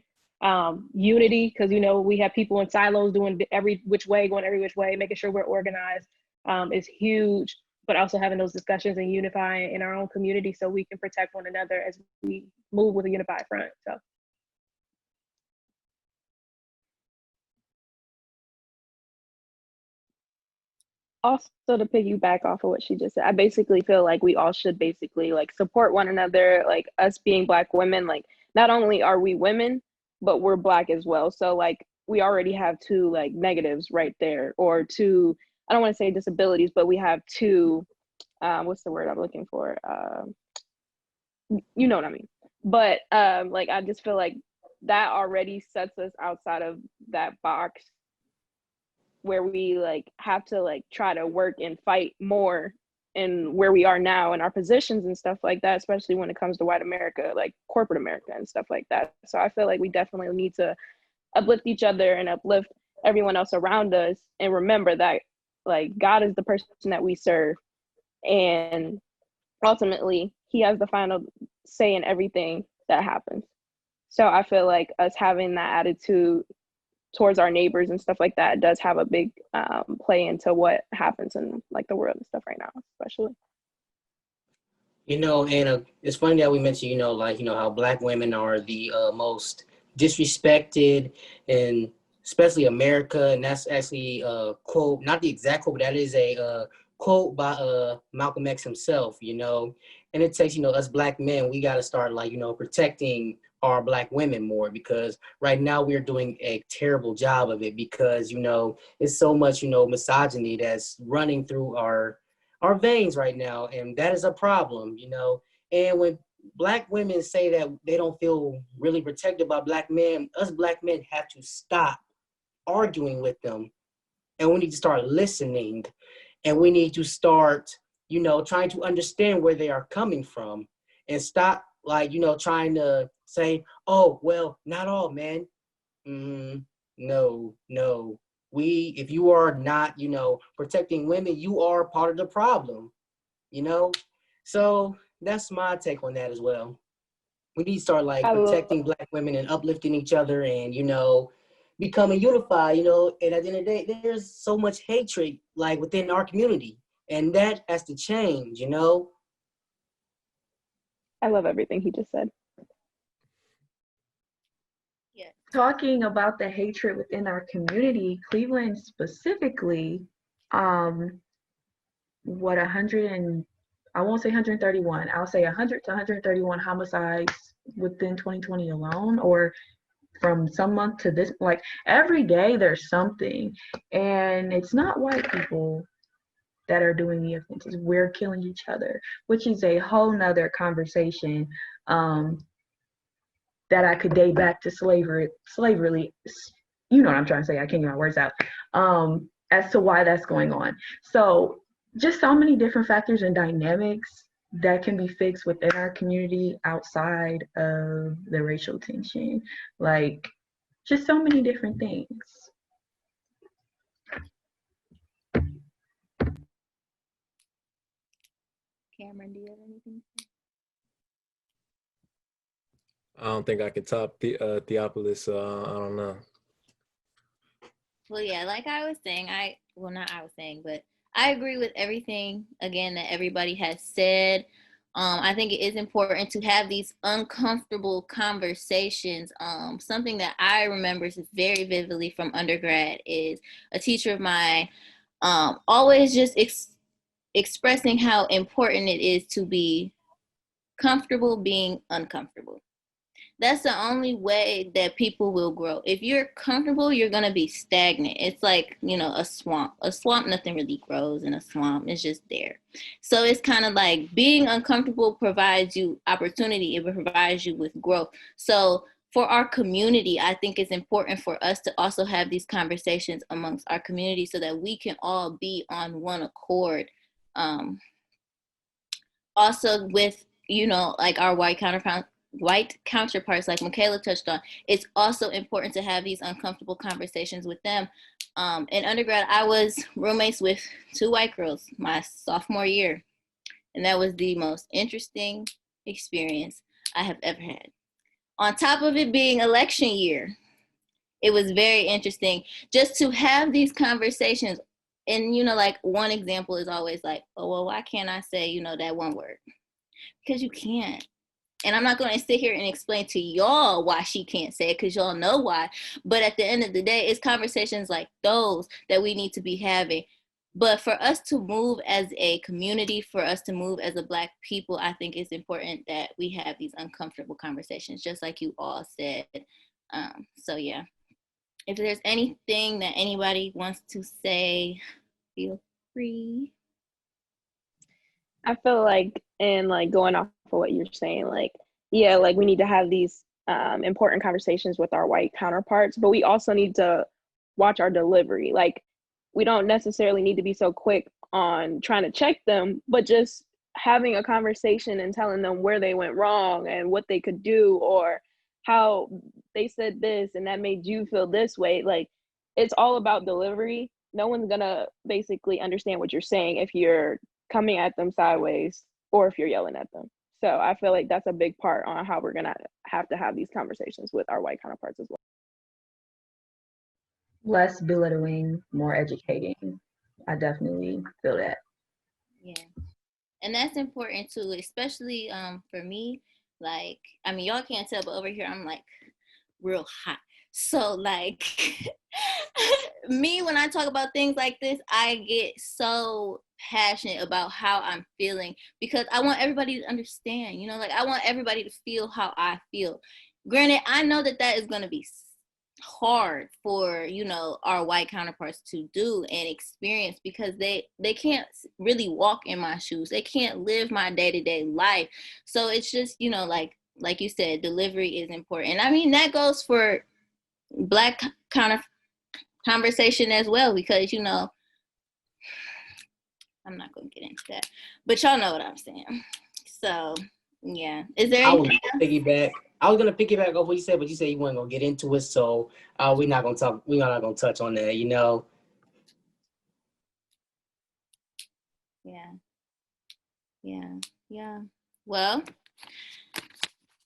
Unity, because, you know, we have people in silos doing every which way, going every which way, making sure we're organized, is huge. But also having those discussions and unifying in our own community so we can protect one another as we move with a unified front. So. Also, to piggyback off of what she just said, I basically feel like we all should basically like support one another, like us being Black women, like not only are we women, but we're Black as well. So like we already have two like negatives right there, or two, I don't want to say disabilities, but we have two, what's the word I'm looking for? You know what I mean? But like I just feel like that already sets us outside of that box where we like have to like try to work and fight more in where we are now in our positions and stuff like that, especially when it comes to white America, like corporate America and stuff like that. So I feel like we definitely need to uplift each other and uplift everyone else around us, and remember that like God is the person that we serve, and ultimately he has the final say in everything that happens. So I feel like us having that attitude towards our neighbors and stuff like that does have a big play into what happens in like the world and stuff right now, especially. You know, and it's funny that we mentioned, you know, like, you know, how Black women are the most disrespected, and especially America. And that's actually a quote, not the exact quote, but that is a quote by Malcolm X himself, you know. And it takes, you know, us Black men, we got to start like, you know, protecting our Black women more, because right now we're doing a terrible job of it, because, you know, it's so much, you know, misogyny that's running through our veins right now, and that is a problem, you know. And when Black women say that they don't feel really protected by Black men, us Black men have to stop arguing with them, and we need to start listening, and we need to start, you know, trying to understand where they are coming from, and stop like, you know, trying to say, oh, well, not all men. No. If you are not, you know, protecting women, you are part of the problem, you know? So that's my take on that as well. We need to start like protecting Black women and uplifting each other, and, you know, becoming unified, you know. And at the end of the day, there's so much hatred like within our community, and that has to change, you know? I love everything he just said. Yeah. Talking about the hatred within our community, Cleveland specifically, what 100 and I won't say 131, I'll say 100 to 131 homicides within 2020 alone, or from some month to this, like every day there's something, and it's not white people that are doing the offenses. We're killing each other, which is a whole nother conversation that I could date back to slavery, you know what I'm trying to say, I can't get my words out, as to why that's going on. So just so many different factors and dynamics that can be fixed within our community outside of the racial tension, like just so many different things. Kameron, do you have anything? I don't think I could top Theopolis, so I don't know. Well, yeah, like I was saying, but I agree with everything, again, that everybody has said. I think it is important to have these uncomfortable conversations. Something that I remember very vividly from undergrad is a teacher of mine always just expressing how important it is to be comfortable being uncomfortable. that's the only way that people will grow. If you're comfortable, you're going to be stagnant. It's like, you know, a swamp. A swamp, nothing really grows in a swamp. It's just there. So it's kind of like being uncomfortable provides you opportunity. It provides you with growth. So for our community, I think it's important for us to also have these conversations amongst our community so that we can all be on one accord. Also with, you know, like our white counterparts, like Michaela touched on, it's also important to have these uncomfortable conversations with them. In undergrad, I was roommates with 2 white girls my sophomore year, and that was the most interesting experience I have ever had. On top of it being election year, it was very interesting just to have these conversations. And, you know, like one example is always like, oh, well, why can't I say, you know, that one word? Because you can't. And I'm not going to sit here and explain to y'all why she can't say it, because y'all know why. But at the end of the day, it's conversations like those that we need to be having. But for us to move as a community, for us to move as a Black people, I think it's important that we have these uncomfortable conversations, just like you all said. So yeah, if there's anything that anybody wants to say, feel free. I feel like, and like going off of what you're saying, like, yeah, like we need to have these important conversations with our white counterparts, but we also need to watch our delivery. Like, we don't necessarily need to be so quick on trying to check them, but just having a conversation and telling them where they went wrong and what they could do, or how they said this and that made you feel this way. Like, it's all about delivery. No one's gonna basically understand what you're saying if you're coming at them sideways or if you're yelling at them. So I feel like that's a big part on how we're gonna have to have these conversations with our white counterparts as well. Less belittling, more educating. I definitely feel that. Yeah. And that's important too, especially for me. Like, I mean, y'all can't tell, but over here I'm like real hot. So like me, when I talk about things like this, I get so passionate about how I'm feeling, because I want everybody to understand, you know, like I want everybody to feel how I feel. Granted, I know that that is going to be hard for, you know, our white counterparts to do and experience, because they can't really walk in my shoes. They can't live my day-to-day life. So it's just, you know, like you said, delivery is important. And I mean, that goes for Black conversation as well, because, you know, I'm not going to get into that, but y'all know what I'm saying. So yeah, is there anything I was gonna piggyback off what you said, but you said you weren't gonna get into it, so we're not gonna touch on that, you know. Yeah. Well,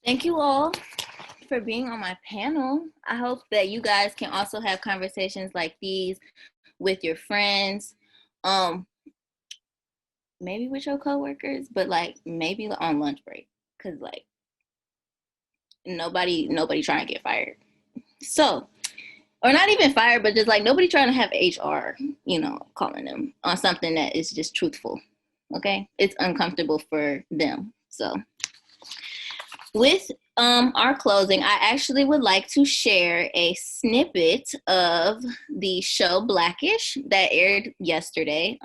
thank you all for being on my panel. I hope that you guys can also have conversations like these with your friends, maybe with your coworkers, but like maybe on lunch break, because like nobody trying to get fired. So, or not even fired, but just like nobody trying to have HR, you know, calling them on something that is just truthful. Okay, it's uncomfortable for them. So with our closing, I actually would like to share a snippet of the show Blackish that aired yesterday.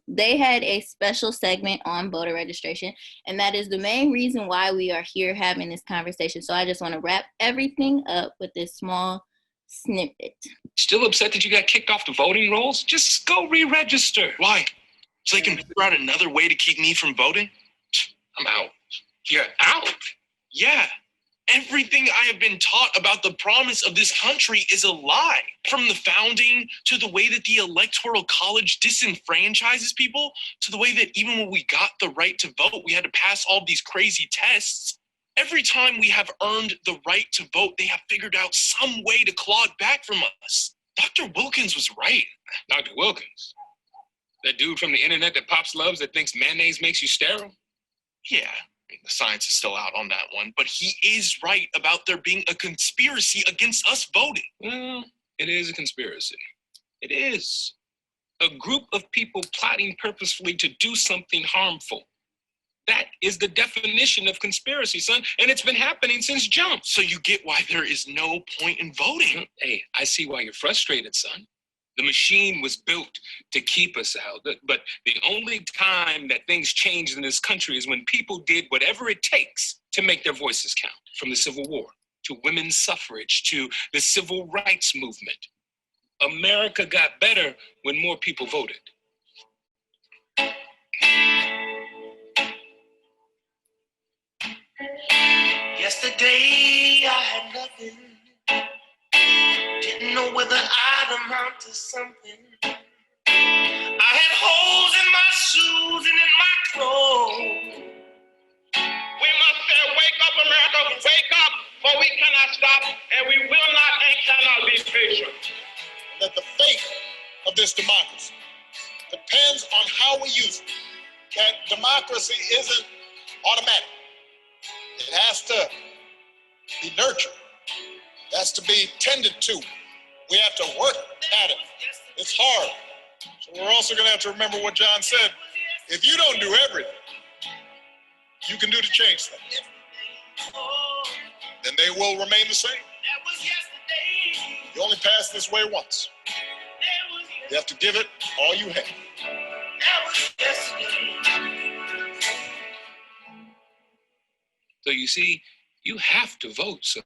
They had a special segment on voter registration, and that is the main reason why we are here having this conversation. So I just want to wrap everything up with this small snippet. Still upset that you got kicked off the voting rolls? Just go re-register. Why? So they can figure out another way to keep me from voting? I'm out. You're out? Yeah. Everything I have been taught about the promise of this country is a lie. From the founding, to the way that the Electoral College disenfranchises people, to the way that even when we got the right to vote, we had to pass all these crazy tests. Every time we have earned the right to vote, they have figured out some way to claw it back from us. Dr. Wilkins was right. Dr. Wilkins? That dude from the internet that Pops loves that thinks mayonnaise makes you sterile? Yeah. The science is still out on that one, but he is right about there being a conspiracy against us voting. Well, it is a conspiracy. It is. A group of people plotting purposefully to do something harmful. That is the definition of conspiracy, son. And it's been happening since jump. So you get why there is no point in voting. Hey, I see why you're frustrated, son. The machine was built to keep us out. But the only time that things changed in this country is when people did whatever it takes to make their voices count. From the Civil War to women's suffrage to the civil rights movement. America got better when more people voted. Yesterday I had nothing. Didn't know whether I'd amount to something. I had holes in my shoes and in my clothes. We must say, wake up, America, wake up, for we cannot stop, and we will not and cannot be patient. That the fate of this democracy depends on how we use it. That democracy isn't automatic. It has to be nurtured. It has to be tended to. We have to work at it. It's hard. So we're also going to have to remember what John said. If you don't do everything you can do to change things, then they will remain the same. You only pass this way once. You have to give it all you have. So you see, you have to vote, son.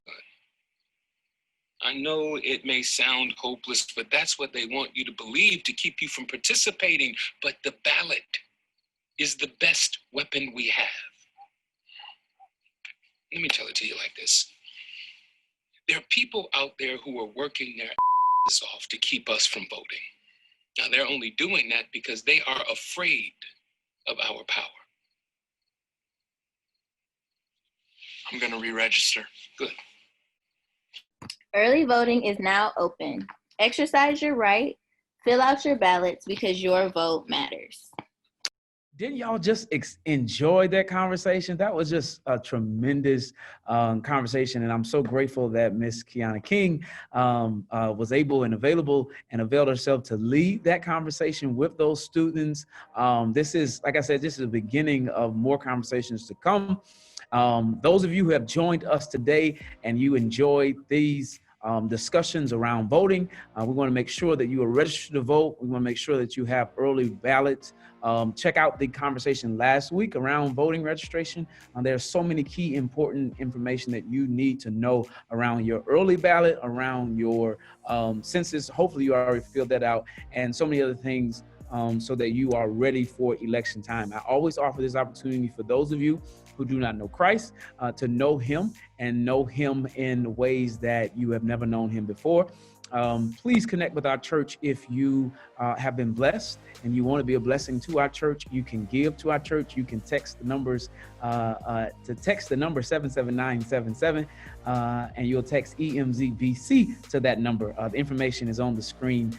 I know it may sound hopeless, but that's what they want you to believe to keep you from participating. But the ballot is the best weapon we have. Let me tell it to you like this. There are people out there who are working their asses off to keep us from voting. Now, they're only doing that because they are afraid of our power. I'm gonna re-register. Good. Early voting is now open. Exercise your right, fill out your ballots because your vote matters. Didn't y'all just enjoy that conversation? That was just a tremendous conversation. And I'm so grateful that Miss Kiana King was able and available and availed herself to lead that conversation with those students. This is, like I said, this is the beginning of more conversations to come. Those of you who have joined us today and you enjoyed these discussions around voting, we want to make sure that you are registered to vote. We want to make sure that you have early ballots. Check out the conversation last week around voting registration. There's so many key important information that you need to know around your early ballot, around your census. Hopefully you already filled that out, and so many other things so that you are ready for election time. I always offer this opportunity for those of you who do not know Christ, to know him and know him in ways that you have never known him before. Please connect with our church if you have been blessed and you want to be a blessing to our church. You can give to our church. You can text the numbers, to text the number 77977, and you'll text EMZBC to that number. The information is on the screen.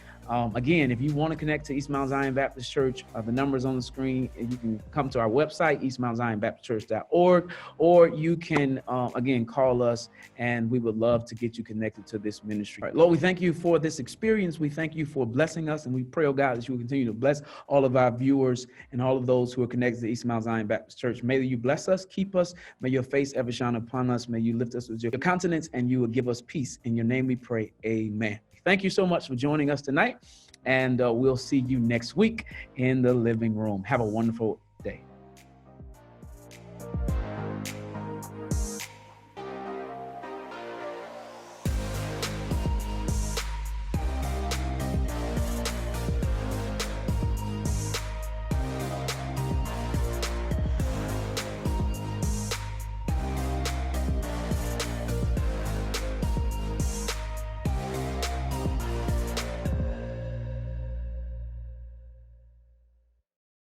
Again, if you want to connect to East Mount Zion Baptist Church, the number is on the screen. You can come to our website, eastmountzionbaptistchurch.org, or you can, again, call us, and we would love to get you connected to this ministry. All right, Lord, we thank you for this experience. We thank you for blessing us, and we pray, oh God, that you will continue to bless all of our viewers and all of those who are connected to East Mount Zion Baptist Church. May you bless us, keep us. May your face ever shine upon us. May you lift us with your countenance, and you will give us peace. In your name we pray, amen. Thank you so much for joining us tonight, and we'll see you next week in the living room. Have a wonderful